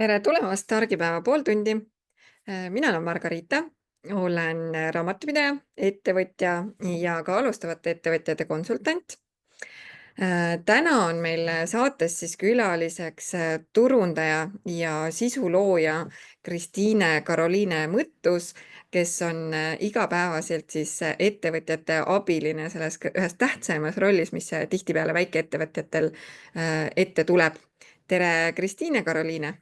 Tere tulemast Targipäeva pooltundi. Mina olen Margarita, olen raamatupidaja, ettevõtja ja ka alustavate ettevõtjate konsultant. Täna on meil saates siis külaliseks turundaja ja sisulooja Kristiine Karoliine Mõttus, kes on igapäevaselt siis ettevõtjate abiline selles ühes tähtsaimas rollis, mis tihtipeale väikeettevõtjatel ette tuleb. Tere, Kristiine Karoliine!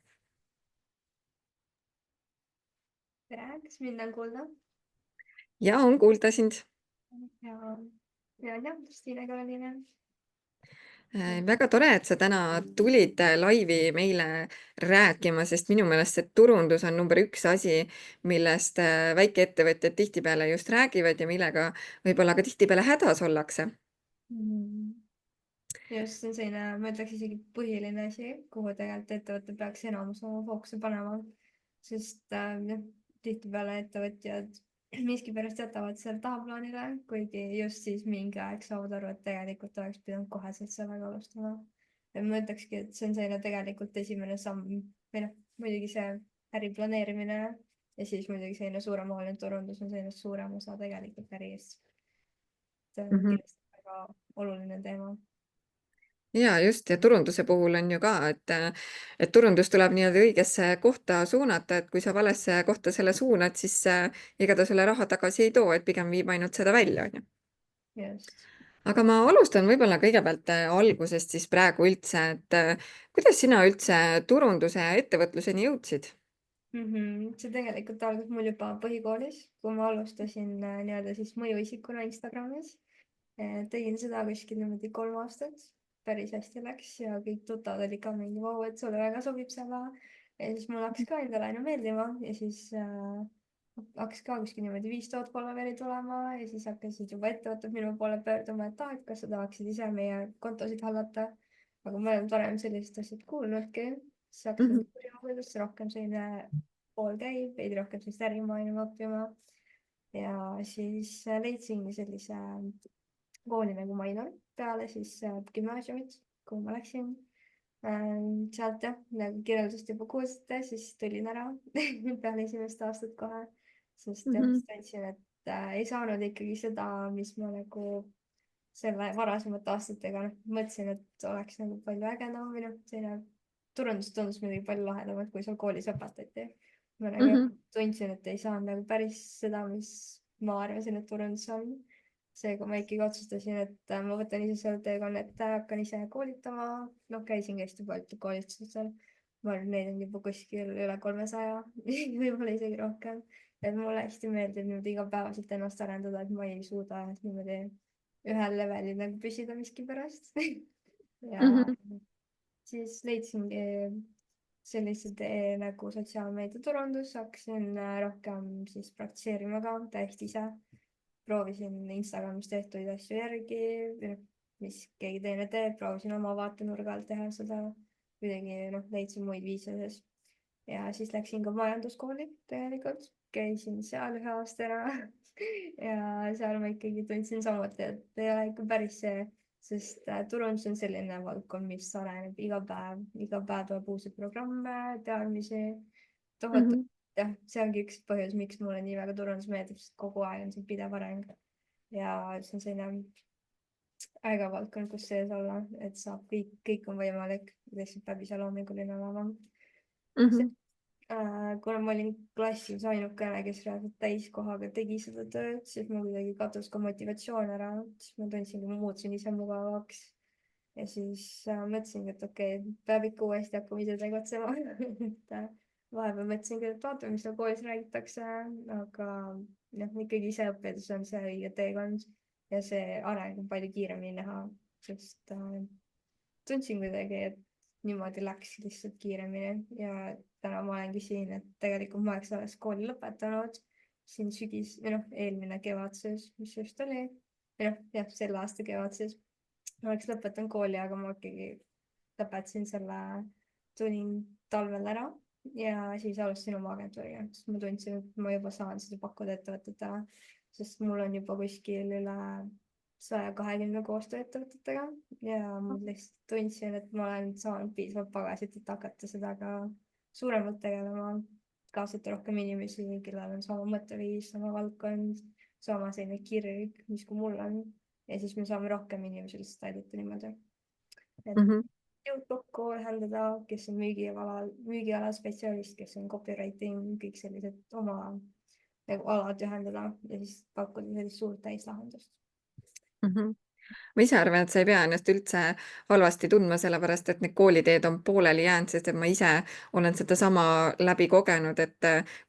Tere, kas mind on kuulda? Ja on kuulda sind. Ja jah, Kristiine Karoliine. Väga tore, et sa täna tulid laivi meile rääkima, sest minu meelest see turundus on number üks asi, millest väikeettevõtjad tihtipeale just räägivad ja millega võib-olla ka tihtipeale hädas ollakse. Just, see on selline, ma ütleks isegi põhiline asi, kuhu tegelikult ettevõte peaks enamus oma fookuse panema, sest tihtipeale ettevõtjad miskipärast jätavad selle tahaplaanile, kuigi just siis mingi aeg saavad aru, et tegelikult oleks pidanud koheselt sellega alustama. Ja ma ütlekski, et see on selline tegelikult esimene samm või noh, muidugi see äri planeerimine ja siis muidugi selline suuremahuline turundus on selline suurem osa tegelikult ärist. See on kindlasti väga oluline teema. Ja just, ja turunduse puhul on ju ka, et turundus tuleb nii-öelda õigesse kohta suunata, et kui sa valesse kohta selle suunad, siis ega ta sulle raha tagasi ei too, et pigem viib ainult seda välja, on ju. Just. Aga ma alustan võib-olla kõigepealt algusest siis praegu üldse, et kuidas sina üldse turunduse ja ettevõtluseni jõudsid? See tegelikult algas mul juba põhikoolis, kui ma alustasin nii-öelda siis mõjuisikuna Instagramis. Tegin seda kuskil niimoodi 3 aastat, päris hästi läks ja kõik tuttavad olid ka mingi, vau, et sulle väga sobib see ala. Ja siis mul hakkas ka endale aina meeldima ja siis hakkas ka kuskil niimoodi 5000 followeri tulema ja siis hakkasid juba ettevõtted minu poole pöörduma, et kas sa tahaksid ise meie kontosid hallata. Aga ma olen varem sellist asjast kuulnudki, siis hakkasin uurima, kuidas see rohkem selline pool käib, veidi rohkem sellist ärimaailma õppima. Ja siis leidsingi sellise kooli nagu Mainor peale siis gümnaasiumit, kuhu ma läksin. Sealt jah, nagu kirjeldust juba kuulsite, siis tulin ära peale esimest aastat kohe, sest jah, tundsin, et ei saanud ikkagi seda, mis ma nagu selle varasemate aastatega mõtlesin, et oleks nagu palju ägedam või noh, selline turundus tundus muidugi palju lahedamalt, kui seal koolis õpetati. Ma nagu tundsin, et ei saanud nagu päris seda, mis ma arvasin, et turundus on. Seega ma ikkagi otsustasin, et ma võtan ise selle teekonna ette, hakkan ise koolitama. Noh, käisin hästi palju koolitustel. Ma arvan, neid on juba kuskil üle 300, võib-olla isegi rohkem. Et mulle hästi meeldib niimoodi igapäevaselt ennast arendada, et ma ei suuda niimoodi ühel levelil nagu püsida miskipärast. Ja siis leidsingi sellise tee nagu sotsiaalmeediaturundus, hakkasin rohkem siis praktiseerima ka täiesti ise. Proovisin Instagramis tehtud asju järgi, mis keegi teine teeb, proovisin oma vaatenurga alt teha seda. Kuidagi leidsin muid viise sees. Ja siis läksin ka majanduskooli tegelikult, käisin seal 1 aasta ära. Ja seal ma ikkagi tundsin samuti, et ei ole ikka päris see, sest turundus on selline valdkond, mis areneb iga päev tuleb uusi programme, teadmisi. Tohutu jah, see ongi üks põhjus, miks mulle nii väga turundus meeldib, sest kogu aeg on see pidev areng. Ja see on selline äge valdkond, kus sees olla, et saab kõik on võimalik, lihtsalt peab ise loominguline olema. Kuna ma olin klassis ainukene, kes reaalselt täiskohaga tegi seda tööd, siis mul kuidagi kadus ka motivatsioon ära, siis ma tundsin, et ma muutusin ise mugavaks. Ja siis mõtlesingi, et okei, peab ikka uuesti hakkama ise tegutsema. Vahepeal mõtlesingi, et vaatame, mis seal koolis räägitakse, aga ikkagi ise õppides on see õige teekond ja see areng on palju kiiremini näha, sest tundsin kuidagi, et niimoodi läks lihtsalt kiiremini ja täna ma olengi siin, et tegelikult ma oleks alles kooli lõpetanud siin eelmine kevadses, mis just oli, selle aasta kevadses. Ma oleks lõpetanud kooli, aga ma ikkagi lõpetasin selle, tulin talvel ära ja siis alustasin oma agentuuriga, sest ma tundsin, et ma juba saan seda pakkuda ettevõtetele, sest mul on juba kuskil üle 120 koostööettevõtetega ja ma lihtsalt tundsin, et ma olen saanud piisavalt pagasit, et hakata seda ka suuremalt tegelema, kaasata rohkem inimesi, kellel on sama mõtteviis, sama valdkond, sama selline kirg, mis kui mul on. Ja siis me saame rohkem inimesi lihtsalt aidata niimoodi. Et Mhm. jõud kokku ühendada, kes on müügiala spetsialist, kes on copywriting, kõik sellised oma nagu alad ühendada ja siis pakkuda sellist suurt täislahendust. Mhm. Ma ise arvan, et sa ei pea ennast üldse halvasti tundma, sellepärast et need kooliteed on pooleli jäänud, sest et ma ise olen sedasama läbi kogenud, et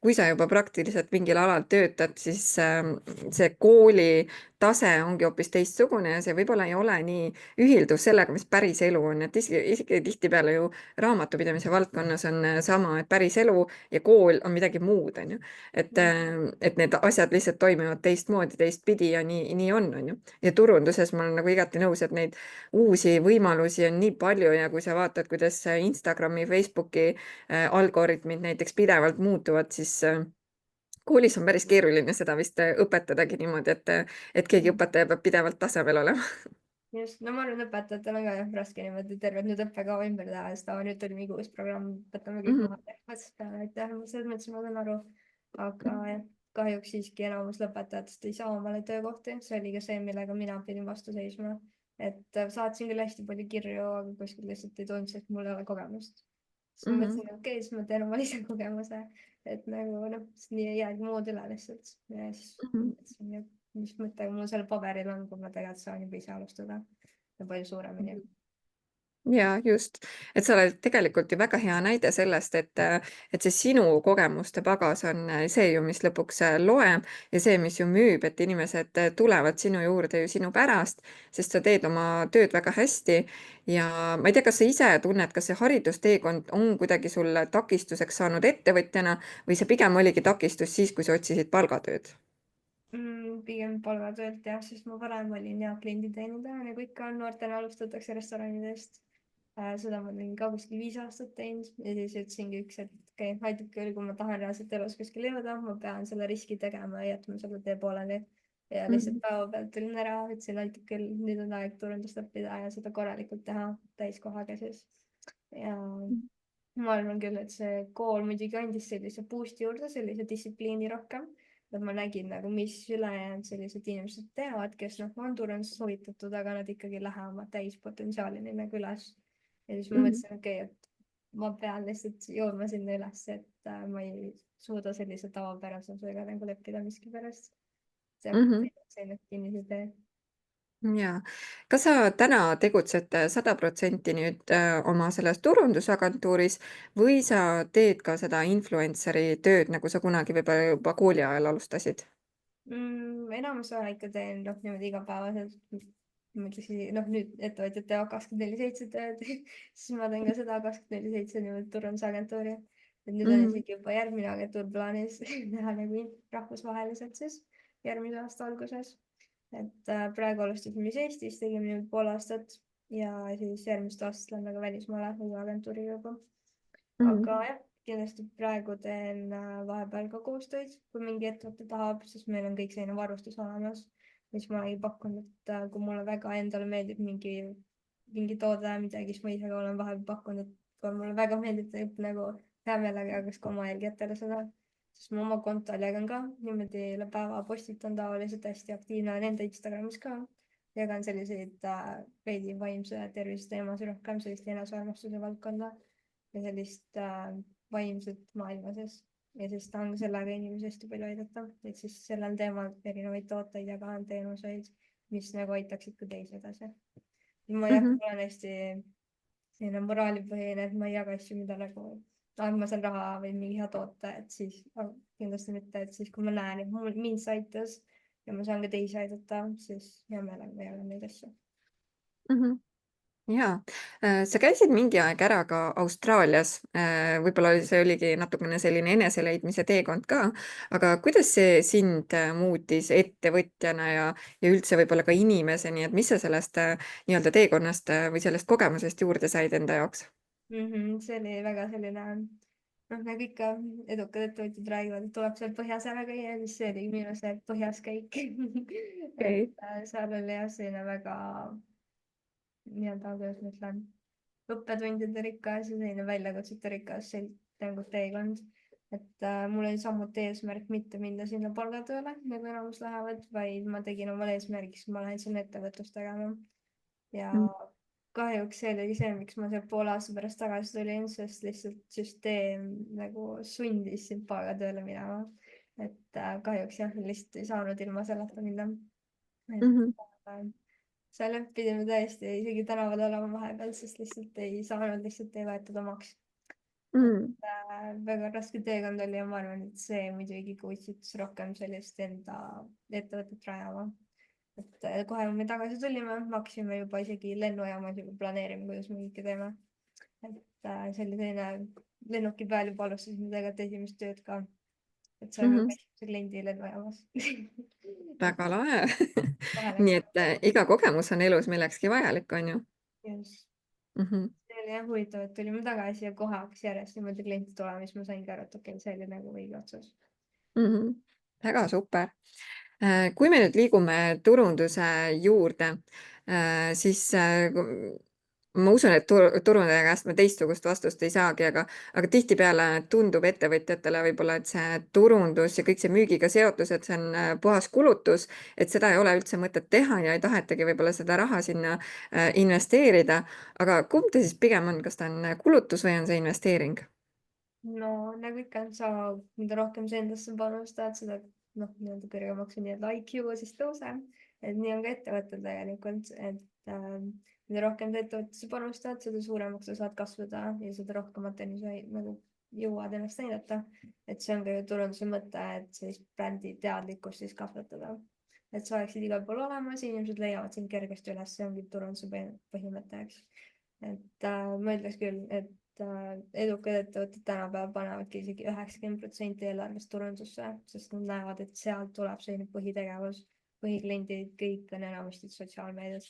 kui sa juba praktiliselt mingil alal töötad, siis see kooli tase ongi hoopis teistsugune ja see võib-olla ei ole nii ühildus sellega, mis päris elu on, et isegi tihtipeale ju raamatupidamise valdkonnas on sama, et päris elu ja kool on midagi muud, on ju. Et need asjad lihtsalt toimivad teistmoodi, teistpidi ja nii on ju. Ja turunduses ma olen nagu igati nõus, et neid uusi võimalusi on nii palju ja kui sa vaatad, kuidas Instagrami, Facebooki algoritmid näiteks pidevalt muutuvad, siis koolis on päris keeruline seda vist õpetadagi niimoodi, et keegi õpetaja peab pidevalt tasemel olema. just, no ma arvan, õpetajatel on ka jah raske niimoodi tervet nüüd õppekava ümber teha, sest nüüd tuli mingi uus programm, võtame kõik maha. Aitäh, selles mõttes ma saan aru, aga jah, kahjuks siiski enamus lõpetajatest ei saa omale töökohti, see oli ka see, millega mina pidin vastu seisma. Et saatsin küll hästi palju kirju, aga kuskil lihtsalt ei tulnud, sest mul ei ole kogemust. siis ma mõtlesin, okei, siis ma teen oma lisakogemuse, et nagu noh, nii ei jäägi muud üle lihtsalt. Ja siis mõtlesin, mis mõttega mul seal paberil on, kui ma tegelikult saan juba ise alustada ja palju suuremini. Ja just, et sa oled tegelikult ju väga hea näide sellest, et see sinu kogemuste pagas on see ju, mis lõpuks loeb ja see, mis ju müüb, et inimesed tulevad sinu juurde ju sinu pärast, sest sa teed oma tööd väga hästi. Ja ma ei tea, kas sa ise tunned, kas see haridusteekond on kuidagi sulle takistuseks saanud ettevõtjana või see pigem oligi takistus siis, kui sa otsisid palgatööd? Pigem palgatöölt jah, sest ma varem olin ja klienditeenindaja, nagu ikka noortena alustatakse restoranidest. Seda ma olin ka kuskil 5 aastat teinud ja siis ütlesingi üks, et okei, aitab küll, kui ma tahan reaalselt elus kuskil jõuda, ma pean selle riski tegema ja jätma selle tee pooleli. Ja lihtsalt päevapealt tulin ära, ütlesin, aitab küll, nüüd on aeg turundust õppida ja seda korralikult teha täiskohaga siis. Ja ma arvan küll, et see kool muidugi andis sellise boost'i juurde, sellise distsipliini rohkem. Et ma nägin nagu, mis ülejäänud sellised inimesed teevad, kes noh, on turundusest huvitatud, aga nad ikkagi ei lähe oma täispotentsiaalini nagu üles. Ja siis ma mõtlesin, okei, et ma pean lihtsalt jõudma sinna üles, et ma ei suuda sellise tavapärasusega nagu leppida miskipärast. See on selline kinnisidee. Ja kas sa täna tegutsed 100% nüüd oma selles turundusagentuuris või sa teed ka seda influencer'i tööd, nagu sa kunagi võib-olla juba kooli ajal alustasid? Enamus aja ikka teen noh, niimoodi igapäevaselt. Ma ütleksin, noh nüüd ettevõtjad teevad 24/7 tööd, siis ma teen ka seda 24/7 niimoodi turundusagentuuri. Et nüüd on isegi juba järgmine agentuur plaanis teha nagu rahvusvaheliselt siis järgmise aasta alguses. Et praegu alustasime siis Eestis, tegime nüüd pool aastat ja siis järgmist aastat lähme ka välismaale uue agentuuriga juba. Aga jah, kindlasti praegu teen vahepeal ka koostöid, kui mingi ettevõte tahab, sest meil on kõik selline varustus olemas, mis ma ei pakkunud, et kui mulle väga endale meeldib mingi toode, midagi, siis ma ise ka olen vahepeal pakkunud, et kui mulle väga meeldib, teeb nagu hea meelega jagaks ka oma jälgijatele seda, sest ma oma kontol jagan ka niimoodi üle päeva postitan tavaliselt hästi aktiivne olen enda Instagramis ka. Jagan selliseid veidi vaimse tervise teemasid rohkem, sellist enesearmastuse valdkonda ja sellist vaimset maailma sees. Ja siis tahan sellega inimesi hästi palju aidata, et siis sellel teemal erinevaid tooteid jagan, teenuseid, mis nagu aitaksid ka teisi edasi. Ma olen hästi selline moraalipõhine, et ma ei jaga asju, mida nagu, ma saan raha või mingi hea toote, et siis kindlasti mitte, et siis kui ma näen, et mind see aitas ja ma saan ka teisi aidata, siis hea meelega ma jagan neid asju. Jaa, sa käisid mingi aeg ära ka Austraalias, võib-olla see oligi natukene selline eneseleidmise teekond ka, aga kuidas see sind muutis ettevõtjana ja üldse võib-olla ka inimeseni, et mis sa sellest nii-öelda teekonnast või sellest kogemusest juurde said enda jaoks? See oli väga selline, noh nagu ikka edukad ettevõtjad räägivad, et tuleb seal põhjas ära käia, siis see oli minu see põhjas käik et seal oli jah selline väga nii-öelda, kuidas ma ütlen, õppetundide rikas ja selline väljakutsete rikas nagu teekond. Et mul oli samuti eesmärk mitte minna sinna palgatööle, nagu enamus lähevad, vaid ma tegin omal eesmärgiks, ma lähen sinna ettevõtlust tegema. Ja kahjuks see oligi see, miks ma seal poole aasta pärast tagasi tulin, sest lihtsalt süsteem nagu sundis sind palgatööle minema. Et kahjuks jah, lihtsalt ei saanud ilma selleta minna. Mhm. Seal jah, pidime täiesti isegi tänaval olema vahepeal, sest lihtsalt ei saanud, lihtsalt ei võetud omaks. Mm. Väga raske teekond oli ja ma arvan, et see muidugi kutsutas rohkem sellist enda ettevõtet rajama. Et kohe, kui me tagasi tulime, me hakkasime juba isegi lennujaamas juba planeerima, kuidas me kõike teeme. Et see oli selline lennuki peal juba alustasime tegelikult esimest tööd ka. Et saime juba esimese kliendi lennujaamas. Väga lahe. Kohe Nii läks. et iga kogemus on elus millekski vajalik, on ju? Just. Mhm. See oli jah huvitav, et tulime tagasi ja kohe hakkas järjest niimoodi kliente tulema, siis ma saingi aru, et okei, see oli nagu õige otsus. Mhm. Väga super. Kui me nüüd liigume turunduse juurde, siis ma usun, et turundaja käest me teistsugust vastust ei saagi, aga tihtipeale tundub ettevõtjatele võib-olla, et see turundus ja kõik see müügiga seotus, et see on puhas kulutus, et seda ei ole üldse mõtet teha ja ei tahetagi võib-olla seda raha sinna investeerida. Aga kumb ta siis pigem on, kas ta on kulutus või on see investeering? No nagu ikka, sa mida rohkem sa endasse panustad, seda noh, nii-öelda kõrgemaks on nii-öelda IQ siis tõuseb. Et nii on ka ettevõttel tegelikult, et mida rohkem sa ettevõttesse panustad, seda suuremaks sa saad kasvada ja seda rohkemateni sa nagu jõuad ennast näidata. Et see on ka ju turunduse mõte, et sellist brändi teadlikkust siis kasvatada. Et sa oleksid igal pool olemas ja inimesed leiavad sind kergesti üles, see ongi turunduse põhimõte, eks. Et ma ütleks küll, et edukad ettevõtted tänapäeval panevadki isegi 90% eelarvest turundusse, sest nad näevad, et sealt tuleb selline põhitegevus, põhikliendid, kõik on enamasti sotsiaalmeedias.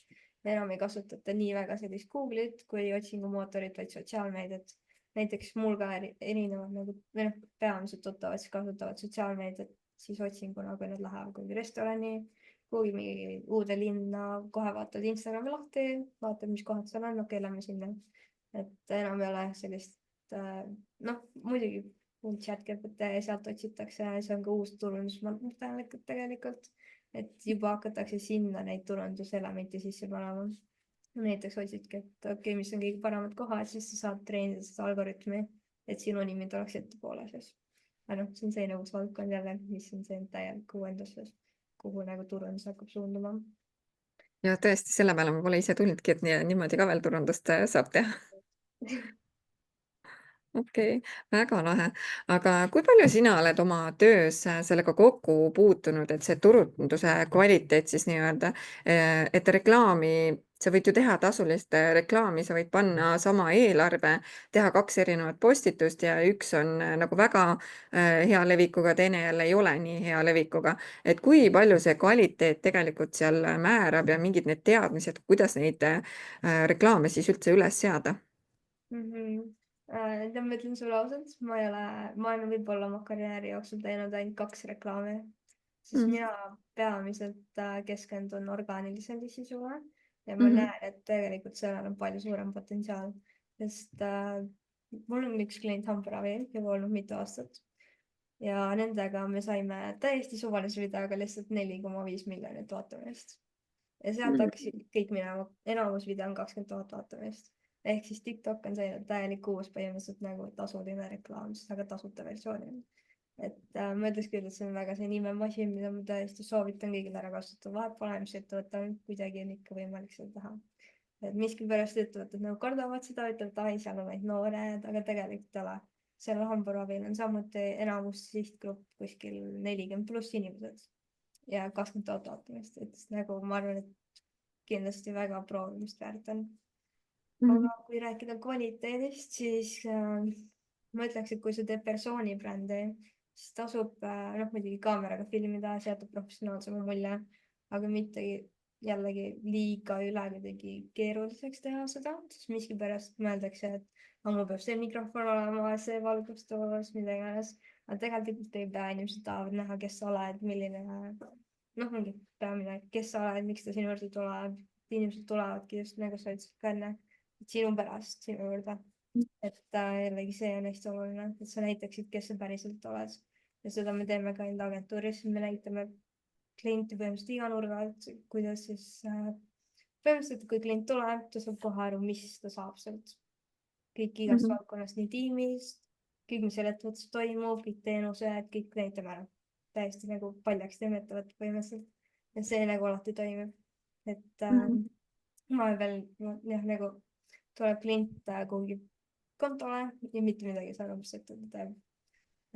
enam ei kasutata nii väga sellist Google'it kui otsingumootorit, vaid sotsiaalmeediat. Näiteks mul ka erinevad nagu, või noh, peamiselt tuttavad siis kasutavad sotsiaalmeediat siis otsinguna, kui nad lähevad kuhugi restorani, kuhugi mingi uude linna, kohe vaatad Instagrami lahti, vaatad, mis kohad seal on, okei, lähme sinna. Et enam ei ole sellist, noh, muidugi chat-GPT, sealt otsitakse, see on ka uus turundusmudel tegelikult, et juba hakatakse sinna neid turunduselemente sisse panema. näiteks otsidki, et okei, mis on kõige paremad kohad, siis sa saad treenida seda algoritmi, et sinu nimi tuleks ettepoole siis. aga noh, see on selline uus valdkond jälle, mis on see täielik uuendus, kuhu nagu turundus hakkab suunduma. Ja tõesti, selle peale ma pole ise tulnudki, et niimoodi ka veel turundust saab teha. Okei, väga lahe. Aga kui palju sina oled oma töös sellega kokku puutunud, et see turunduse kvaliteet siis nii-öelda, et reklaami, sa võid ju teha tasulist reklaami, sa võid panna sama eelarve, teha 2 erinevat postitust ja üks on nagu väga hea levikuga, teine jälle ei ole nii hea levikuga. Et kui palju see kvaliteet tegelikult seal määrab ja mingid need teadmised, kuidas neid reklaame siis üldse üles seada? Ja ma ütlen sulle ausalt, ma olen võib-olla oma karjääri jooksul teinud ainult 2 reklaami, sest Mm. mina peamiselt keskendun orgaanilisele sisule ja ma Mhm. näen, et tegelikult sellel on palju suurem potentsiaal, sest mul on üks klient hambaravi juba olnud mitu aastat ja nendega me saime täiesti suvalise videoga lihtsalt 4,5 miljonit vaatamist. Ja sealt Mm. hakkasid kõik minema, enamus video on 20 000 vaatamist. Ehk siis TikTok on selline täielik uus põhimõtteliselt nagu tasuline reklaam, aga tasuta versioonil. Et ma ütleks küll, et see on väga selline imemasin, mida ma täiesti soovitan kõigil ära kasutada. vahet pole, mis ettevõte on, kuidagi on ikka võimalik seda teha. Et miskipärast ettevõtted nagu kardavad seda, ütlevad, et ai, seal on ainult noored, aga tegelikult ei ole. seal hambaravil on samuti enamus sihtgrupp kuskil 40+ inimesed ja 20 000 vaatamist, et nagu ma arvan, et kindlasti väga proovimist väärt on. Mhm. aga kui rääkida kvaliteedist, siis ma ütleks, et kui sa teed persoonibrändi, siis tasub noh, muidugi kaameraga filmida, seada professionaalsema mulje, aga mitte jällegi liiga üle kuidagi keeruliseks teha seda, sest miskipärast mõeldakse, et mul peab see mikrofon olema, see valgustus, mida iganes, aga tegelikult ei pea, inimesed tahavad näha, kes sa oled, milline noh, mingi peamine, kes sa oled, miks ta sinu juurde tuleb, inimesed tulevadki just nagu sa ütlesid ka enne, sinu pärast sinu juurde. et jällegi see on hästi oluline, et sa näitaksid, kes sa päriselt oled. Ja seda me teeme ka enda agentuuris, me näitame klienti põhimõtteliselt iga nurga alt, kuidas siis põhimõtteliselt, kui klient tuleb, ta saab kohe aru, mis ta saab sealt. Kõik igast valdkonnast, nii tiimist, kõik, mis seal ettevõttes toimub, kõik teenused, kõik näitame ära. Täiesti nagu paljaks teeme ettevõtte põhimõtteliselt. Ja see nagu alati toimib. Et vahepeal jah, nagu tuleb klient kuhugi kontole ja mitte midagi ei saa aru, mis ettevõte teeb.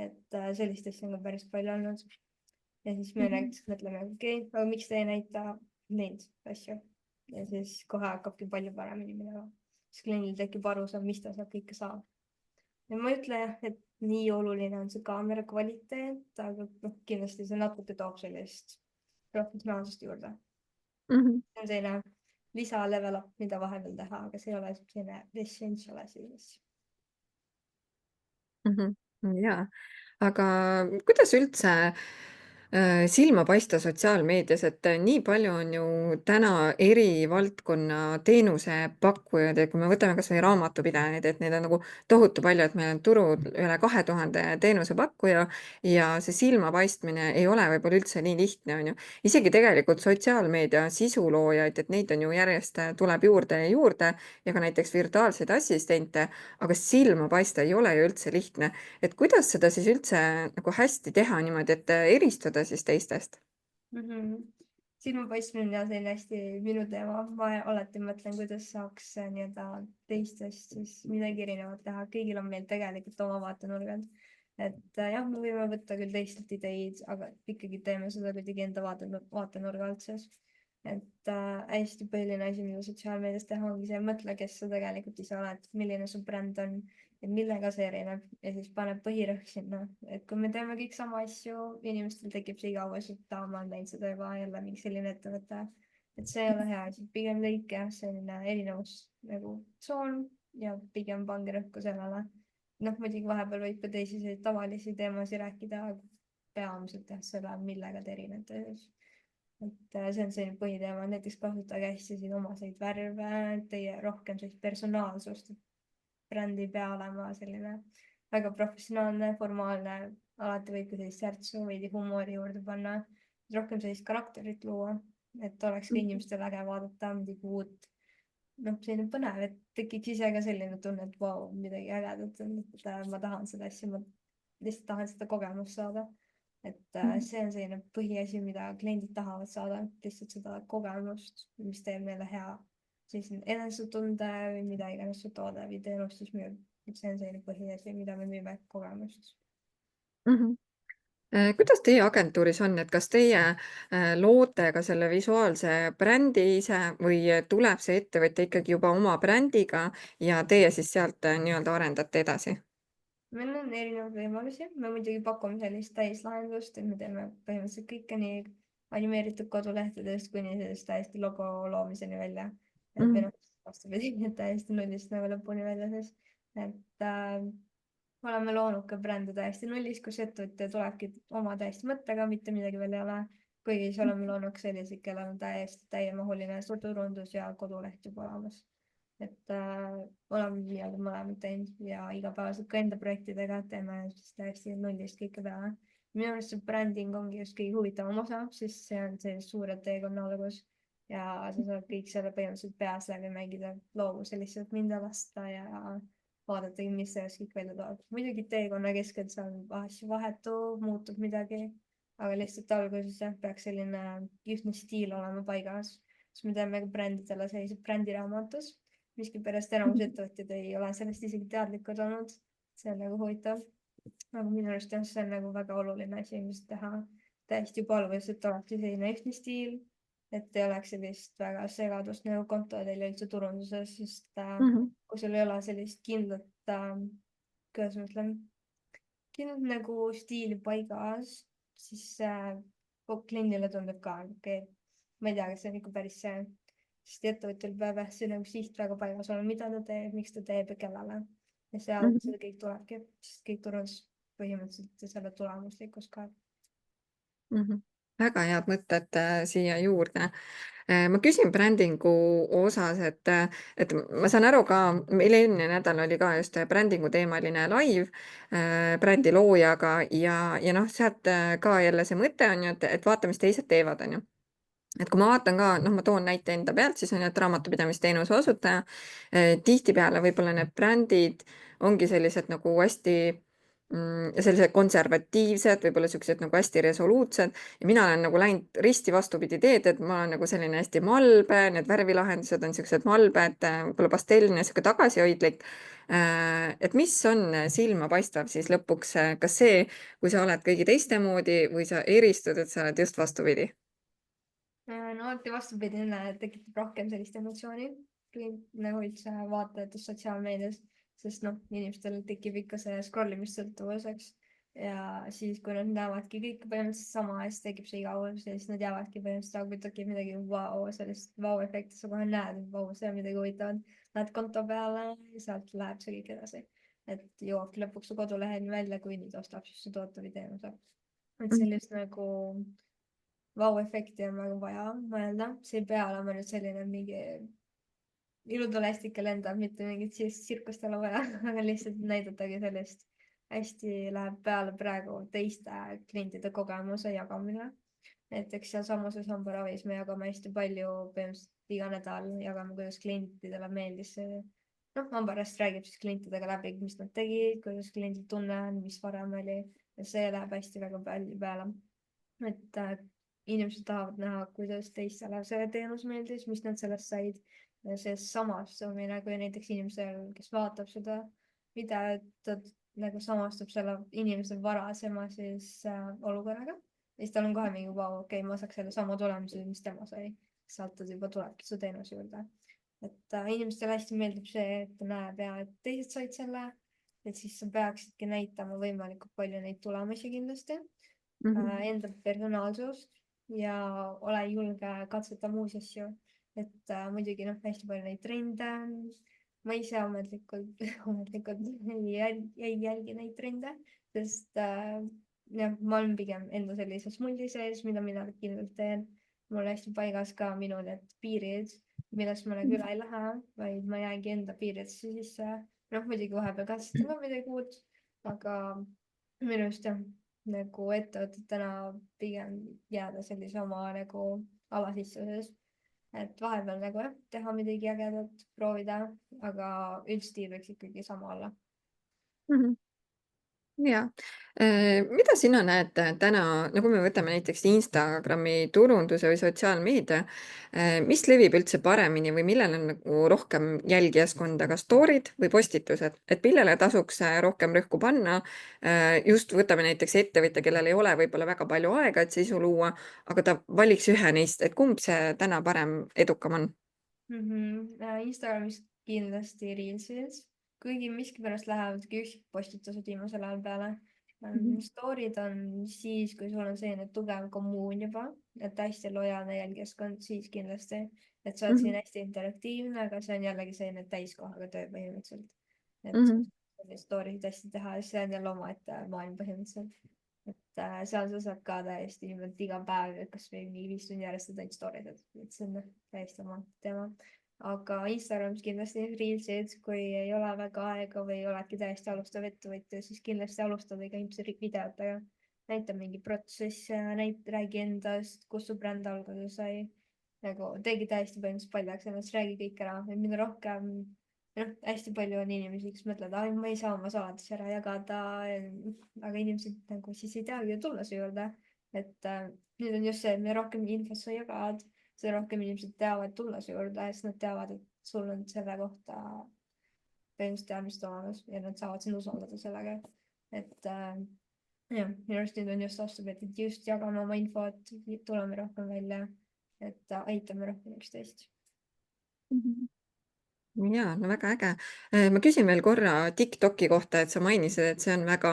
Et sellist asja on ka päris palju olnud. Ja siis me näiteks mõtleme, okei, aga miks te ei näita neid asju? Ja siis kohe hakkabki palju paremini minema. Siis kliendil tekib arusaam, mis ta sealt kõike saab. Ja ma ei ütle jah, et nii oluline on see kaamera kvaliteet, aga kindlasti see natuke toob sellist professionaalsust juurde. See on selline lisa level up, mida vahepeal teha, aga see ei ole selline essential asi. Jaa, aga kuidas üldse silma paista sotsiaalmeedias, et nii palju on ju täna eri valdkonna teenusepakkujaid, et kui me võtame kas või raamatupidajaid, et neid on nagu tohutu palju, et meil on turul üle 2000 teenusepakkuja ja see silmapaistmine ei ole võib-olla üldse nii lihtne, on ju. Isegi tegelikult sotsiaalmeedia sisuloojaid, et neid on ju järjest tuleb juurde ja juurde ja ka näiteks virtuaalseid assistente, aga silma paista ei ole ju üldse lihtne. Et kuidas seda siis üldse nagu hästi teha niimoodi, et eristuda siis teistest? Silmapaistmine on selline hästi minu teema. Ma alati mõtlen, kuidas saaks nii-öelda teistest siis midagi erinevat teha. Kõigil on meil tegelikult oma vaatenurgad. Et jah, me võime võtta küll teistelt ideid, aga ikkagi teeme seda kuidagi enda vaatenurga alt sees. Et hästi põhiline asi, mida sotsiaalmeedias teha, ongi see, mõtle, kes sa tegelikult ise oled, milline su bränd on ja millega see erineb ja siis paneb põhirõhk sinna. Et kui me teeme kõik sama asju, inimestel tekib see igavus, et ma olen näinud seda juba jälle mingi selline ettevõte. Et see ei ole hea asi, pigem leidke jah, selline erinevus nagu tsoon ja pigem pange rõhku sellele. Muidugi vahepeal võib ka teisi tavalisi teemasid rääkida, peamiselt jah, selle, millega te erinete siis. Et see on selline põhiteema, näiteks kasutage hästi siin omaseid värve, teie rohkem sellist personaalsust. Bränd ei pea olema selline väga professionaalne, formaalne, alati võib ka sellist särtsu veidi huumori juurde panna, rohkem sellist karakterit luua, et oleks ka inimestel äge vaadata midagi uut. Selline põnev, et tekiks ise ka selline tunne, et vau, midagi ägedat on, et ma tahan seda asja, ma lihtsalt tahan seda kogemust saada. Et see on selline põhiasi, mida kliendid tahavad saada, lihtsalt seda kogemust, mis teeb neile hea siis enesetunde või mida iganes su toode või teenus siis müüb. Et see on selline põhiasi, mida me müüme, kogemust. Kuidas teie agentuuris on, et kas teie loote ka selle visuaalse brändi ise või tuleb see ettevõte ikkagi juba oma brändiga ja teie siis sealt nii-öelda arendate edasi? Meil on erinevaid võimalusi, me muidugi pakume sellist täislahendust, et me teeme põhimõtteliselt kõike nii animeeritud kodulehtedest kuni sellist täiesti logo loomiseni välja. Et meil on vastupidi, et täiesti nullist nagu lõpuni välja siis. Et oleme loonud ka brände täiesti nullist, kus ettevõtja tulebki oma täiesti mõttega, mitte midagi veel ei ole. Kuigi siis oleme loonud selliseid, kellel on täiesti täiemahuline turundus ja koduleht juba olemas. Et oleme nii-öelda mõlemad teinud ja igapäevaselt ka enda projektidega teeme siis täiesti nullist kõike peale. Minu arust see bränding ongi just kõige huvitavam osa, sest see on see suure teekonna algus ja sa saad kõik selle põhimõtteliselt peas läbi mängida, loovuse lihtsalt minna lasta ja vaadata, mis sellest kõik välja tuleb. Muidugi teekonna keskel seal asju vahetu, muutub midagi, aga lihtsalt alguses jah, peaks selline ühtne stiil olema paigas. Siis me teeme brändidele sellised brändiraamatus, miskipärast enamus ettevõtjad ei ole sellest isegi teadlikud olnud. See on nagu huvitav. Aga minu arust jah, see on nagu väga oluline asi, mis teha täiesti juba alguses, et oleks selline ühtne stiil, et ei oleks sellist väga segadust nagu kontodel ja üldse turunduses, sest kui sul ei ole sellist kindlat, kuidas ma ütlen, kindlat nagu stiili paigas, siis kliendile tundub ka, okei, ma ei tea, kas see on ikka päris see, sest ettevõtjal peab jah, see nagu siht väga paigas olema, mida ta teeb, miks ta teeb ja kellele. Ja seal seda kõik tulebki, sest kõik turundus põhimõtteliselt selle tulemuslikkus ka. väga head mõtted siia juurde. Ma küsin brändingu osas, et ma saan aru ka, meil eelmine nädal oli ka just brändingu teemaline live brändi loojaga ja noh, sealt ka jälle see mõte on ju, et vaata, mis teised teevad, on ju. Et kui ma vaatan ka, noh, ma toon näite enda pealt, siis on ju, et raamatupidamisteenuse osutaja, tihtipeale võib-olla need brändid ongi sellised nagu hästi sellised konservatiivsed, võib-olla siuksed nagu hästi resoluutsed ja mina olen nagu läinud risti vastupidi teed, et ma olen nagu selline hästi malbe, need värvilahendused on siuksed malbed, võib-olla pastellne, sihuke tagasihoidlik. Et mis on silmapaistvam siis lõpuks, kas see, kui sa oled kõigi teiste moodi või sa eristud, et sa oled just vastupidi? no alati vastupidine tekitab rohkem sellist emotsiooni kui nagu üldse vaatajates sotsiaalmeedias, sest noh, inimestel tekib ikka see scroll'imissõltuvus, eks. ja siis, kui nad näevadki kõike põhimõtteliselt sama ja siis tekib see igavus ja siis nad jäävadki põhimõtteliselt, kui tekib midagi vau, sellist vau-efekti, sa kohe näed, et vau, see on midagi huvitavat. Lähed konto peale ja sealt läheb see kõik edasi. et jõuabki lõpuks su koduleheni välja, kui nüüd ostab siis su toote või teenuse. et sellist nagu vau-efekti on väga vaja mõelda, see ei pea olema nüüd selline mingi ilutulestik lendab, mitte mingit tsirkust ei ole vaja, aga lihtsalt näidatagi sellist hästi läheb peale praegu teiste klientide kogemuse jagamine. näiteks sealsamuses hambaravis me jagame hästi palju, põhimõtteliselt iga nädal jagame, kuidas klientidele meeldis see. noh, hambaarst räägib siis klientidega läbi, mis nad tegid, kuidas kliendid tunne on, mis varem oli ja see läheb hästi väga palju peale. et inimesed tahavad näha, kuidas teistele see teenus meeldis, mis nad sellest said. ja see samastumine, kui näiteks inimesel, kes vaatab seda videot, ta nagu samastub selle inimese varasema siis olukorraga. ja siis tal on kohe mingi, vau, okei, ma saaks selle sama tulemuse, mis tema sai. sealt ta juba tulebki su teenuse juurde. et inimestele hästi meeldib see, et ta näeb ja et teised said selle. et siis sa peaksidki näitama võimalikult palju neid tulemusi kindlasti. Enda personaalsust ja ole julge katsetama uusi asju. et muidugi noh, hästi palju neid trende. ma ise ametlikult ei jälgi neid trende, sest jah, ma olen pigem enda sellises muldi sees, mida mina kindlalt teen. mul on hästi paigas ka minu need piirid, millest ma nagu üle ei lähe, vaid ma jäängi enda piiridesse sisse. noh, muidugi vahepeal katsetan ka midagi uut, aga minu arust jah, nagu ettevõtetena pigem jääda sellise oma nagu ala sisse sees. et vahepeal nagu jah, teha midagi ägedat, proovida, aga üldstiil võiks ikkagi sama olla. Ja, mida sina näed täna, nagu me võtame näiteks Instagrami turunduse või sotsiaalmeedia, mis levib üldse paremini või millel on nagu rohkem jälgijaskonda, kas story'd või postitused, et millele tasuks rohkem rõhku panna? Just võtame näiteks ettevõtja, kellel ei ole võib-olla väga palju aega, et sisu luua, aga ta valiks ühe neist, et kumb see täna parem, edukam on? Instagramis kindlasti Reelsid, kuigi miskipärast lähevadki üksikpostitused viimasel ajal peale. Story'd on siis, kui sul on selline tugev kommuun juba, et hästi lojaalne jälgijaskond, siis kindlasti, et sa oled siin hästi interaktiivne, aga see on jällegi selline täiskohaga töö põhimõtteliselt. et story'd hästi teha, see on jälle omaette maailm põhimõtteliselt. et seal sa saad ka täiesti niimoodi iga päev, kasvõi mingi 5 tundi järjest ainult story'd, et see on täiesti oma teema. aga Instagramis kindlasti Reelsid, kui ei ole väga aega või oledki täiesti alustav ettevõtja, siis kindlasti alustada ka ilmselt videotega. näita mingi protsess, räägi endast, kust su bränd alguse sai. nagu tegi täiesti põhimõtteliselt paljaks ennast, räägi kõik ära, et mida rohkem. noh, hästi palju on inimesi, kes mõtlevad, et ma ei saa oma saladusi ära jagada, aga inimesed nagu siis ei teagi ju tulla su juurde. et nüüd on just see, et mida rohkem infot sa jagad, seda rohkem inimesed teavad tulla su juurde, sest nad teavad, et sul on selle kohta põhimõtteliselt teadmist olemas ja nad saavad sind usaldada sellega. et jah, minu arust nüüd on just vastupidi, et just jagame oma infot, tuleme rohkem välja, et aitame rohkem üksteist. Ja, no väga äge. Ma küsin veel korra TikToki kohta, et sa mainisid, et see on väga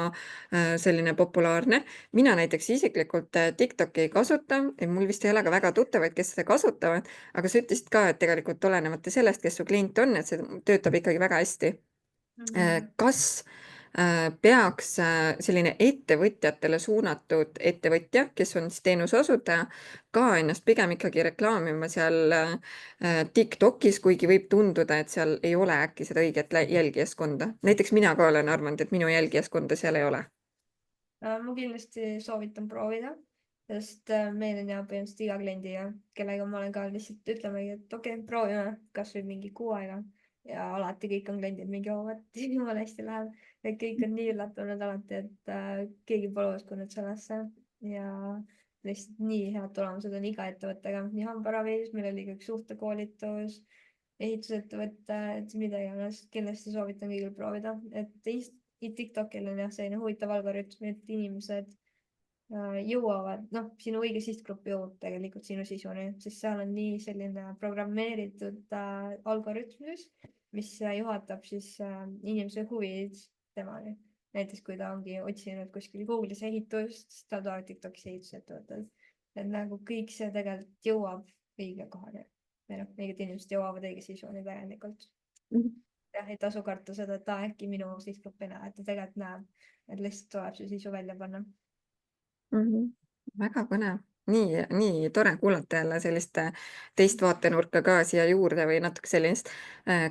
selline populaarne. Mina näiteks isiklikult TikToki ei kasuta, mul vist ei ole ka väga tuttavaid, kes seda kasutavad, aga sa ütlesid ka, et tegelikult olenemata sellest, kes su klient on, et see töötab ikkagi väga hästi. Kas peaks selline ettevõtjatele suunatud ettevõtja, kes on siis teenuse osutaja, ka ennast pigem ikkagi reklaamima seal TikTokis, kuigi võib tunduda, et seal ei ole äkki seda õiget jälgijaskonda. Näiteks mina ka olen arvanud, et minu jälgijaskonda seal ei ole. Ma kindlasti soovitan proovida, sest meil on ja põhimõtteliselt iga kliendiga, kellega ma olen ka lihtsalt ütlemegi, et okei, proovime kasvõi mingi kuu aega ja alati kõik on kliendid mingi, oo, et jumala hästi läheb. Et kõik on nii üllatunud alati, et keegi pole uskunud sellesse ja lihtsalt nii head tulemused on iga ettevõttega, nii hambaravis, meil oli ka üks suhtekoolitus, ehitusettevõte, et mida iganes, kindlasti soovitan kõigil proovida, et TikTokil on jah selline huvitav algoritm, et inimesed jõuavad, noh, sinu õige sihtgrupp jõuab tegelikult sinu sisuni, sest seal on nii selline programmeeritud algoritm, mis juhatab siis inimese huvid temani. Näiteks kui ta ongi otsinud kuskil Google'is ehitust, siis tal tulevad TikTokis ehitusettevõtted. Et nagu kõik see tegelikult jõuab õige kohani. Või noh, õiged inimesed jõuavad õige sisuni tegelikult. Jah, ei tasu karta seda, et äkki minu sihtgrupp ei näe, et ta tegelikult näeb, et lihtsalt tuleb see sisu välja panna. Väga põnev. Nii tore kuulata jälle sellist teist vaatenurka ka siia juurde või natuke sellist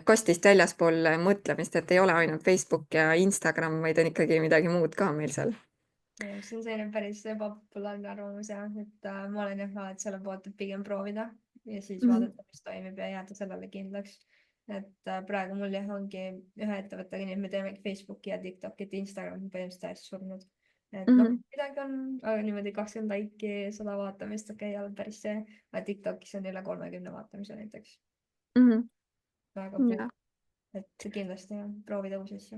kastist väljaspool mõtlemist, et ei ole ainult Facebook ja Instagram, vaid on ikkagi midagi muud ka meil seal. See on selline päris ebapopulaarne arvamus jah, et ma olen jah alati selle poolt, et pigem proovida ja siis vaadata, mis toimib ja jääda sellele kindlaks. Et praegu mul jah ongi ühe ettevõttega, nii et me teemegi Facebooki ja TikToki, et Instagram on põhimõtteliselt täiesti surnud. Et noh, midagi on, aga niimoodi 20 laiki, 100 vaatamist, okei, ei ole päris see, aga TikTokis on üle 30 vaatamise näiteks. Väga puh, et kindlasti jah, proovida uusi asju.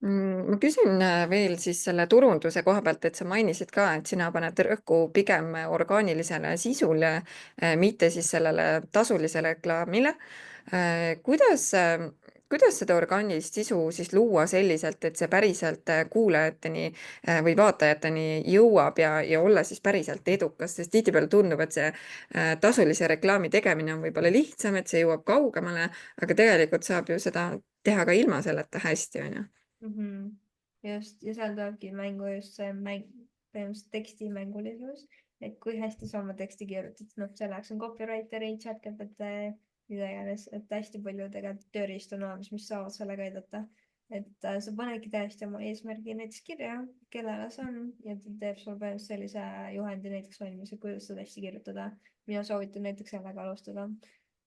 Ma küsin veel siis selle turunduse koha pealt, et sa mainisid ka, et sina paned rõhku pigem orgaanilisele sisule, mitte siis sellele tasulisele reklaamile. Kuidas seda orgaanilist sisu siis luua selliselt, et see päriselt kuulajateni või vaatajateni jõuab ja olla siis päriselt edukas, sest tihtipeale tundub, et see tasulise reklaami tegemine on võib-olla lihtsam, et see jõuab kaugemale, aga tegelikult saab ju seda teha ka ilma selleta hästi, on ju. Just, ja seal tulebki mängu just see põhimõtteliselt tekstimängulisus, et kui hästi sa oma teksti kirjutad, noh, selleks on copywriteri, ChatGPT, mida iganes, et hästi palju tegelikult tööriistu on olemas, mis saavad sellega aidata. Et sa panedki täiesti oma eesmärgi näiteks kirja, kellele see on ja ta teeb sulle põhimõtteliselt sellise juhendi näiteks valmis, et kuidas seda hästi kirjutada. Mina soovitan näiteks sellega alustada.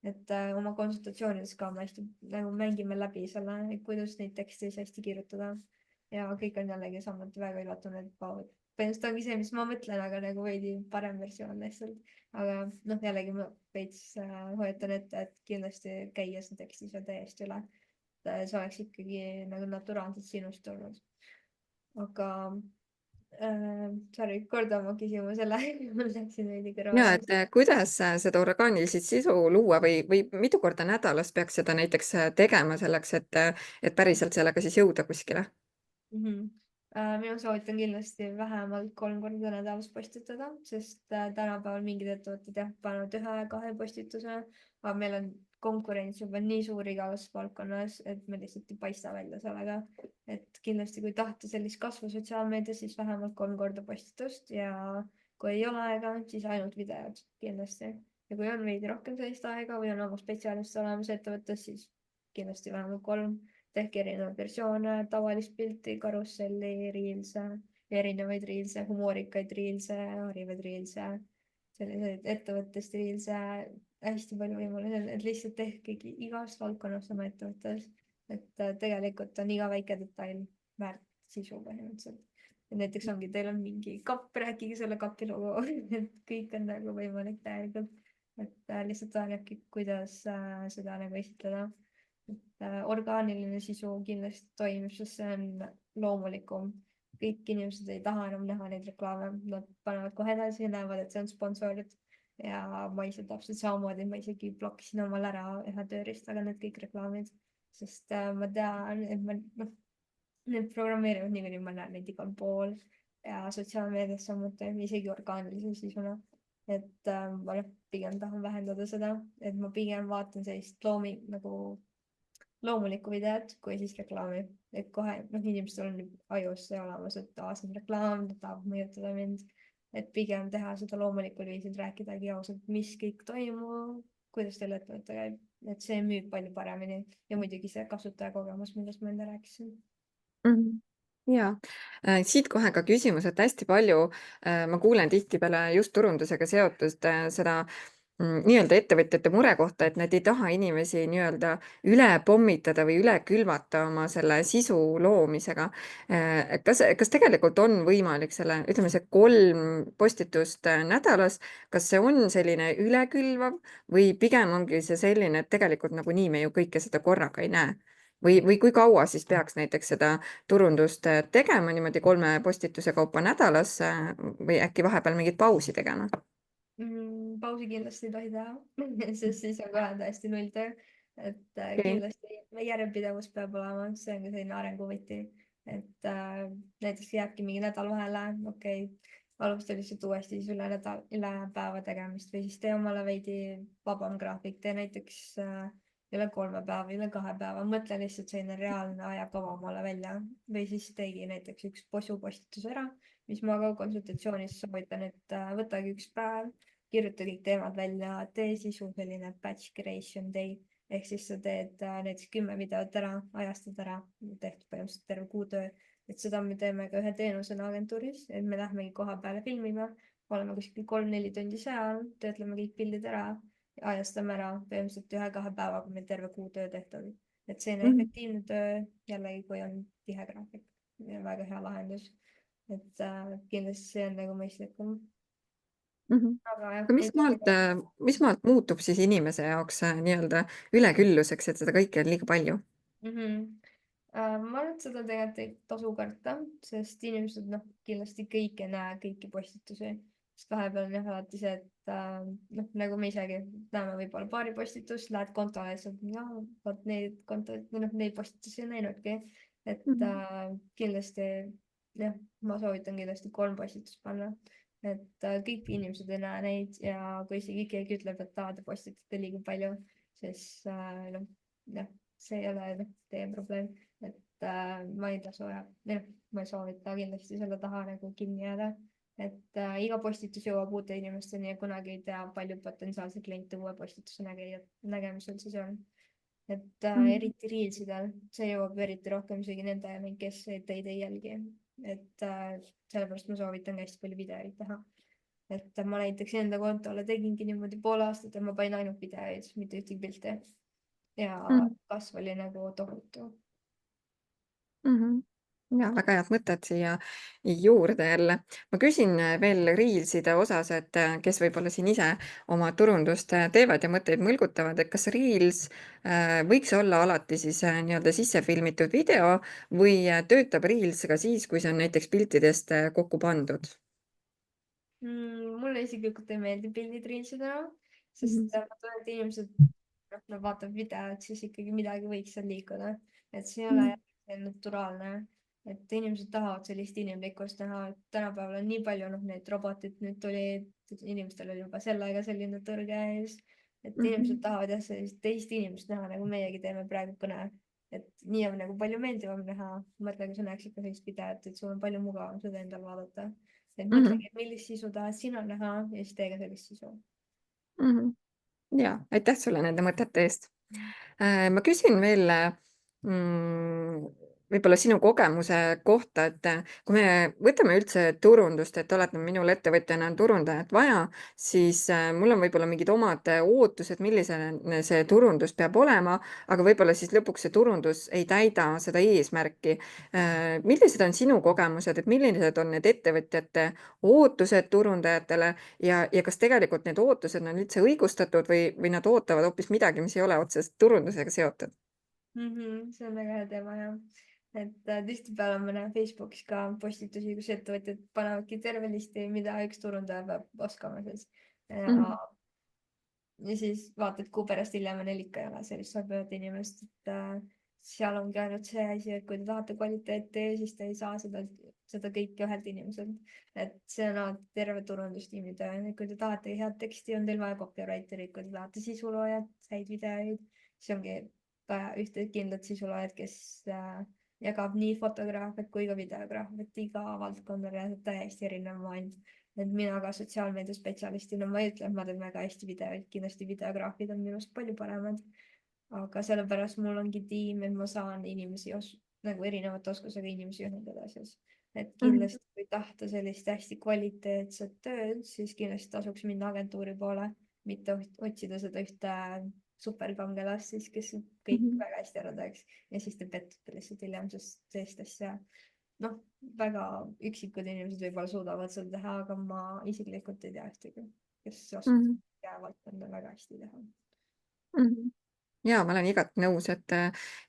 Et oma konsultatsioonides ka me hästi nagu mängime läbi selle, kuidas neid tekste hästi kirjutada. Ja kõik on jällegi samuti väga üllatunud, et põhimõtteliselt ongi see, mis ma mõtlen, aga nagu veidi parem versioon lihtsalt. Aga noh, jällegi ma veits hoiatan ette, et kindlasti käia see teksti seal täiesti üle. See oleks ikkagi nagu naturaalselt sinust tulnud. Aga sorry, korda oma küsimusele. Ma läksin veidi Ja, kõrvale. et kuidas seda orgaanilist sisu luua või mitu korda nädalas peaks seda näiteks tegema selleks, et päriselt sellega siis jõuda kuskile? Mina soovitan kindlasti vähemalt 3 korda nädalas postitada, sest tänapäeval mingid ettevõtted jah, panevad 1-2 postituse, aga meil on konkurents juba nii suur igas valdkonnas, et me lihtsalt ei paista välja sellega. Et kindlasti, kui tahta sellist kasvu sotsiaalmeedias, siis vähemalt 3 korda postitust ja kui ei ole aega, siis ainult videod kindlasti. Ja kui on veidi rohkem sellist aega või on oma spetsialist olemas ettevõttes, siis kindlasti vähemalt 3. Tehke erinevaid versioone, tavalist pilti, karusselli, reelse, erinevaid reelse, humoorikaid reelse, harivaid reelse, selliseid ettevõttest reelse, hästi palju võimalusi, et lihtsalt tehkegi igast valdkonnast oma ettevõttes. Et tegelikult on iga väike detail väärt sisu põhimõtteliselt. Et näiteks ongi, teil on mingi kapp, rääkige selle kapi lugu, et kõik on nagu võimalik täielikult. Et lihtsalt olenebki, kuidas seda nagu esitleda. Orgaaniline sisu kindlasti toimib, sest see on loomulikum. Kõik inimesed ei taha enam näha neid reklaame, nad panevad kohe edasi ja näevad, et see on sponsorid. Ja ma ise täpselt samamoodi, ma isegi blokkisin omal ära ühe tööriistaga need kõik reklaamid, sest ma tean, et need programmeerivad niikuinii, ma näen neid igal pool ja sotsiaalmeedias samuti, isegi orgaanilise sisuna. Et ma pigem tahan vähendada seda, et ma pigem vaatan sellist nagu loomulikku videot kui siis reklaami. Et kohe, inimestel on ajus see olemas, et see on reklaam, ta tahab mõjutada mind. Et pigem teha seda loomulikul viisil, rääkidagi ausalt, mis kõik toimub, kuidas teil ettevõte käib. Et see müüb palju paremini ja muidugi see kasutajakogemus, millest ma enne rääkisin. Ja siit kohe ka küsimus, et hästi palju ma kuulen tihtipeale just turundusega seotud seda nii-öelda ettevõtjate mure kohta, et nad ei taha inimesi nii-öelda üle pommitada või üle külvata oma selle sisu loomisega. Kas tegelikult on võimalik selle, ütleme see 3 postitust nädalas, kas see on selline ülekülvav või pigem ongi see selline, et tegelikult nagunii me ju kõike seda korraga ei näe? Või kui kaua siis peaks näiteks seda turundust tegema niimoodi 3 postituse kaupa nädalas või äkki vahepeal mingit pausi tegema? Pausi kindlasti ei tohi teha, sest siis on kohe täiesti nulltöö. Et Okay. kindlasti järjepidevus peab olema, see on ka selline arenguvõti. Et näiteks jääbki mingi nädal vahele, okei, alusta lihtsalt uuesti siis üle päeva tegemist või siis tee omale veidi vabam graafik, tee näiteks üle 3 päeva, üle 2 päeva, mõtle lihtsalt selline reaalne ajakava omale välja või siis teegi näiteks üks postitus ära, mis ma ka konsultatsioonis soovitan, et võtagi üks päev, kirjuta kõik teemad välja, tee sisu selline batch creation day ehk siis sa teed näiteks 10 videot ära, ajastad ära, tehtud põhimõtteliselt terve kuutöö. Et seda me teeme ka ühe teenusena agentuuris, et me lähmegi koha peale filmima, oleme kuskil 3-4 tundi seal, töötleme kõik pildid ära, ajastame ära põhimõtteliselt 1-2 päevaga meil terve kuutöö tehtud. Et selline efektiivne töö jällegi, kui on tihe graafik, väga hea lahendus. Et kindlasti see on nagu mõistlikum. Aga jah, Aga ei tohi mis maalt muutub siis inimese jaoks nii-öelda ülekülluseks, et seda kõike on liiga palju? Ma arvan, et seda tegelikult ei tasu karta, sest inimesed kindlasti kõik ei näe kõiki postitusi. Sest vahepeal on jah alati see, et nagu me isegi näeme võib-olla paari postitust, lähed kontole lihtsalt, vot neid kontosid, neid postitusi ei näinudki. Et kindlasti jah, ma soovitan kindlasti 3 postitust panna. Et kõik inimesed ei näe neid ja kui isegi keegi ütleb, et te postitate liiga palju, siis jah, see ei ole teie probleem, et ma ei tasu ja ma ei soovita kindlasti selle taha nagu kinni jääda, et iga postitus jõuab uute inimesteni ja kunagi ei tea, palju potentsiaalseid kliente uue postituse nägemisel siis on. Et eriti Reelsidel, see jõuab eriti rohkem isegi nendeni, kes teid ei jälgi, et sellepärast ma soovitan hästi palju videoid teha. Et ma näiteks enda kontole tegingi niimoodi pool aastat ja ma panin ainult videoid, mitte ühtegi pilti ja kasv oli nagu tohutu. Ja väga head mõtted siia juurde jälle. Ma küsin veel Reelside osas, et kes võib-olla siin ise oma turundust teevad ja mõtteid mõlgutavad, et kas Reels võiks olla alati siis nii-öelda sisse filmitud video või töötab Reels ka siis, kui see on näiteks piltidest kokku pandud? Mulle isiklikult ei meeldi pildid Reelsidena, sest ma tunnen, et inimesed, nad vaatavad videot, siis ikkagi midagi võiks seal liikuda, et see ei ole naturaalne, et inimesed tahavad sellist inimlikkust näha, et tänapäeval on nii palju neid roboteid, nüüd tuli, inimestel oli juba sellega selline tõrge ees, et inimesed tahavad jah sellist teist inimest näha, nagu meiegi teeme praegu kõne, et nii on nagu palju meeldivam näha, mõtle, kui sa näeksid ka sellist videot, et sul on palju mugavam seda endal vaadata. Et mõtlegi, et millist sisu tahad sina näha ja siis tee ka sellist sisu. Ja aitäh sulle nende mõtete eest. Ma küsin veel võib-olla sinu kogemuse kohta, et kui me võtame üldse turundust, et oletame, minul ettevõtjana on turundajat vaja, siis mul on võib-olla mingid omad ootused, milline see turundus peab olema, aga võib-olla siis lõpuks see turundus ei täida seda eesmärki. Millised on sinu kogemused, et millised on need ettevõtjate ootused turundajatele ja kas tegelikult need ootused on üldse õigustatud või nad ootavad hoopis midagi, mis ei ole otseselt turundusega seotud? See on väga hea teema jah. Et tihtipeale ma näen Facebookis ka postitusi, kus ettevõtjad panevadki terve listi, mida üks turundaja peab oskama siis. Ja siis vaatad, kuu pärast hiljem on neil ikka ei ole sellist sobivat inimest, et seal ongi ainult see asi, et kui te tahate kvaliteeti, siis te ei saa seda kõike ühelt inimeselt. Et see on alati terve turundustiimi töö. Kui te tahate head teksti, on teil vaja copywriterit, kui te tahate sisuloojat, häid videoid, siis ongi ka ühte kindlat sisuloojat, kes jagab nii fotograafiat kui ka videograafiat, iga valdkond on reaalselt täiesti erinev maailm. Et mina ka sotsiaalmeediaspetsialistina, ma ei ütle, et ma teen väga hästi videoid, kindlasti videograafid on minust palju paremad. Aga sellepärast mul ongi tiim, et ma saan inimesi nagu erinevate oskusega inimesi ühendada siis. Et kindlasti kui tahta sellist hästi kvaliteetset tööd, siis kindlasti tasuks minna agentuuri poole, mitte otsida seda ühte superkangelast siis, kes kõik väga hästi ära teeks ja siis te pettute lihtsalt hiljem, sest sellist asja noh, väga üksikud inimesed võib-olla suudavad seda teha, aga ma isiklikult ei tea ühtegi, kes oskab valdkonda väga hästi teha. Jaa, ma olen igati nõus, et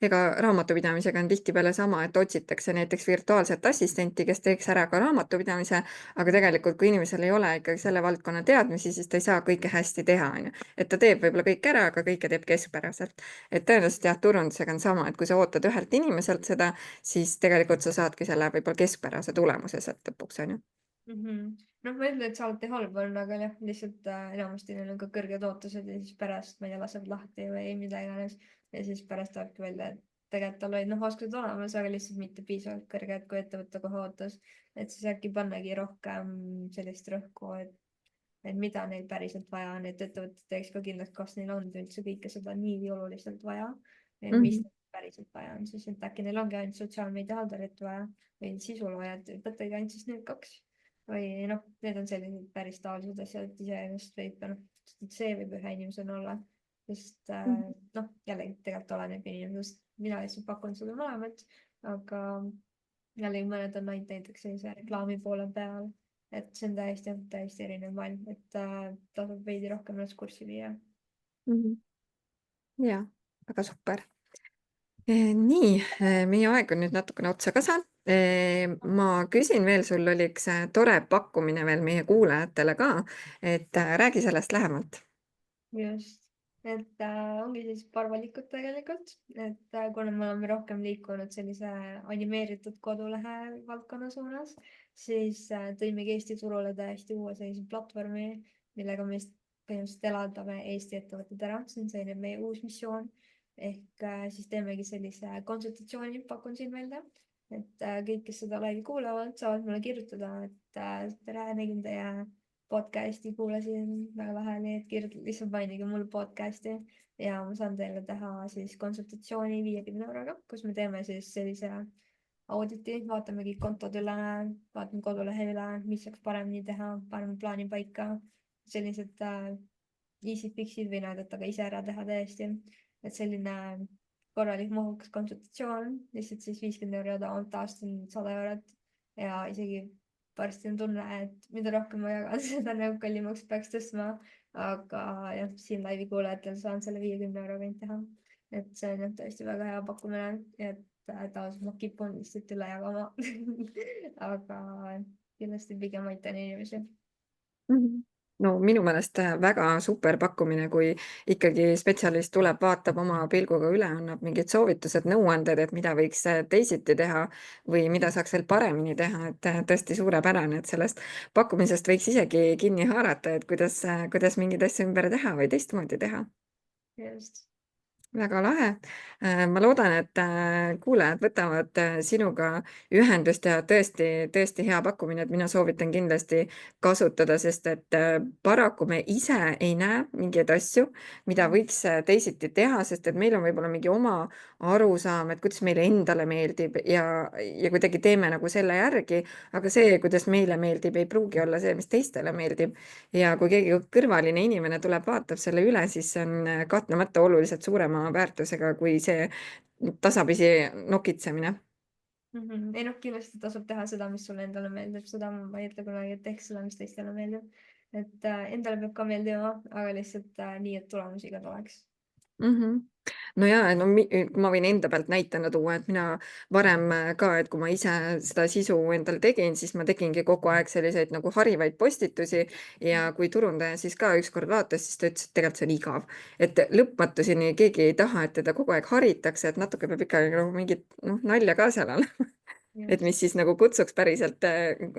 ega raamatupidamisega on tihtipeale sama, et otsitakse näiteks virtuaalset assistenti, kes teeks ära ka raamatupidamise, aga tegelikult kui inimesel ei ole ikkagi selle valdkonna teadmisi, siis ta ei saa kõike hästi teha, on ju. Et ta teeb võib-olla kõik ära, aga kõike teeb keskpäraselt. Et tõenäoliselt jah, turundusega on sama, et kui sa ootad ühelt inimeselt seda, siis tegelikult sa saadki selle võib-olla keskpärase tulemuse sealt lõpuks, on ju. Noh, ma ei ütle, et see alati halb on, aga jah, lihtsalt enamasti neil on ka kõrged ootused ja siis pärast, ma ei tea, laseb lahti või mida iganes. Ja siis pärast tulebki välja, et tegelikult tal olid oskused olemas, aga lihtsalt mitte piisavalt kõrged, kui ettevõte kohe ootas. Et siis äkki pannagi rohkem sellist rõhku, et mida neil päriselt vaja on, et ettevõtted teeks ka kindlaks, kas neil on üldse kõike seda nii oluliselt vaja. Mis päriselt vaja on siis, et äkki neil ongi ainult sotsiaalmeedia haldarit vaja või sisuloojad, võtagi ainult siis need kaks. Või noh, need on sellised päris tavalised asjad, et iseenesest võib, see võib ühe inimesena olla, sest noh, jällegi tegelikult oleneb inimesest, mina lihtsalt pakun seda mõlemat, aga jällegi mõned on ainult näiteks sellise reklaami poole peal, et see on täiesti erinev maailm, et tasub veidi rohkem ennast kurssi viia. Jaa, väga super. Nii, meie aeg on nüüd natukene otsa ka saanud. Ma küsin veel, sul oli üks tore pakkumine veel meie kuulajatele ka, et räägi sellest lähemalt. Just, et ongi siis paar valikut tegelikult, et kuna me oleme rohkem liikunud sellise animeeritud kodulehe valdkonna suunas, siis tõimegi Eesti turule täiesti uue sellise platvormi, millega me põhimõtteliselt elavdame Eesti ettevõtted ära, see on selline meie uus missioon. Ehk siis teemegi sellise konsultatsiooni, pakun siin välja, et kõik, kes seda laivi kuulavad, saavad mulle kirjutada, et tere, nägin teie podcasti, kuulasin väga lahe, nii et lihtsalt mainige mul podcasti ja ma saan teile teha siis konsultatsiooni 50 euroga, kus me teeme siis sellise auditi, vaatame kõik kontod üle, vaatame kodulehe üle, mis saaks paremini teha, paneme plaani paika, sellised easy fix'id või näidata ka ise ära teha täiesti. Et selline korralik mahukas konsultatsioon, lihtsalt siis 50 euro aastas on 100 eurot ja isegi varsti on tunne, et mida rohkem ma jagan, seda nagu kallimaks peaks tõstma. Aga jah, siin laivi kuulajatel saan selle 50 euroga teha. Et see on jah tõesti väga hea pakkumine, et tavaliselt ma kipun lihtsalt üle jagama. Aga kindlasti pigem aitan inimesi. No minu meelest väga super pakkumine, kui ikkagi spetsialist tuleb, vaatab oma pilguga üle, annab mingid soovitused, nõuanded, et mida võiks teisiti teha või mida saaks veel paremini teha, et tõesti suurepärane, et sellest pakkumisest võiks isegi kinni haarata, et kuidas mingeid asju ümber teha või teistmoodi teha. Just. Väga lahe. Ma loodan, et kuulajad võtavad sinuga ühendust ja tõesti hea pakkumine, et mina soovitan kindlasti kasutada, sest et paraku me ise ei näe mingeid asju, mida võiks teisiti teha, sest et meil on võib-olla mingi oma arusaam, et kuidas meile endale meeldib ja kuidagi teeme nagu selle järgi, aga see, kuidas meile meeldib, ei pruugi olla see, mis teistele meeldib. Ja kui keegi kõrvaline inimene tuleb, vaatab selle üle, siis see on kahtlemata oluliselt suurema väärtusega kui see tasapisi nokitsemine. Ei noh, kindlasti tasub teha seda, mis sulle endale meeldib, seda ma ei ütle kunagi, et teeks seda, mis teistele meeldib. Et endale peab ka meeldima, aga lihtsalt nii, et tulemusi ka tuleks. No ja, no ma võin enda pealt näitena tuua, et mina varem ka, et kui ma ise seda sisu endal tegin, siis ma tegingi kogu aeg selliseid nagu harivaid postitusi ja kui turundaja siis ka ükskord vaatas, siis ta ütles, et tegelikult see on igav. Et lõpmatuseni keegi ei taha, et teda kogu aeg haritakse, et natuke peab ikka nagu mingit nalja ka seal olema. Et mis siis nagu kutsuks päriselt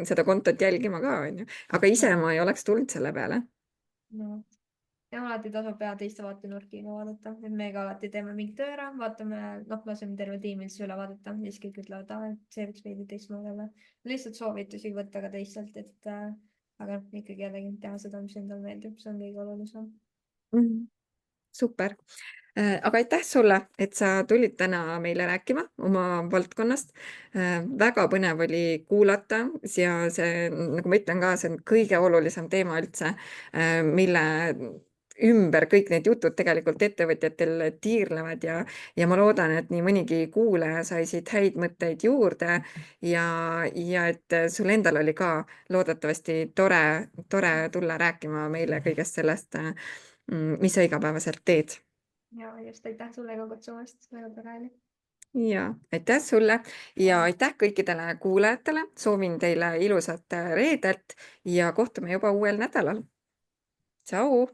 seda kontot jälgima ka, on ju. Aga ise ma ei oleks tulnud selle peale. No. ja alati tasub peale teiste vaatenurki ka vaadata, et me ka alati teeme mingi töö ära, vaatame, noh, laseme terve tiimil siis üle vaadata ja siis kõik ütlevad, et see võiks veidi teistmoodi olla. lihtsalt soovitusi võtta ka teistelt, et aga ikkagi jällegi teha seda, mis endale meeldib, see on kõige olulisem. Super. Aga aitäh sulle, et sa tulid täna meile rääkima oma valdkonnast. Väga põnev oli kuulata ja see, nagu ma ütlen ka, see on kõige olulisem teema üldse, mille ümber kõik need jutud tegelikult ettevõtjatel tiirlevad ja ma loodan, et nii mõnigi kuulaja sai siit häid mõtteid juurde ja et sul endal oli ka loodetavasti tore tulla rääkima meile kõigest sellest, mis sa igapäevaselt teed. ja just aitäh sulle ka kutsumast, väga tore oli. Ja aitäh sulle ja aitäh kõikidele kuulajatele. Soovin teile ilusat reedet ja kohtume juba uuel nädalal. Tšau!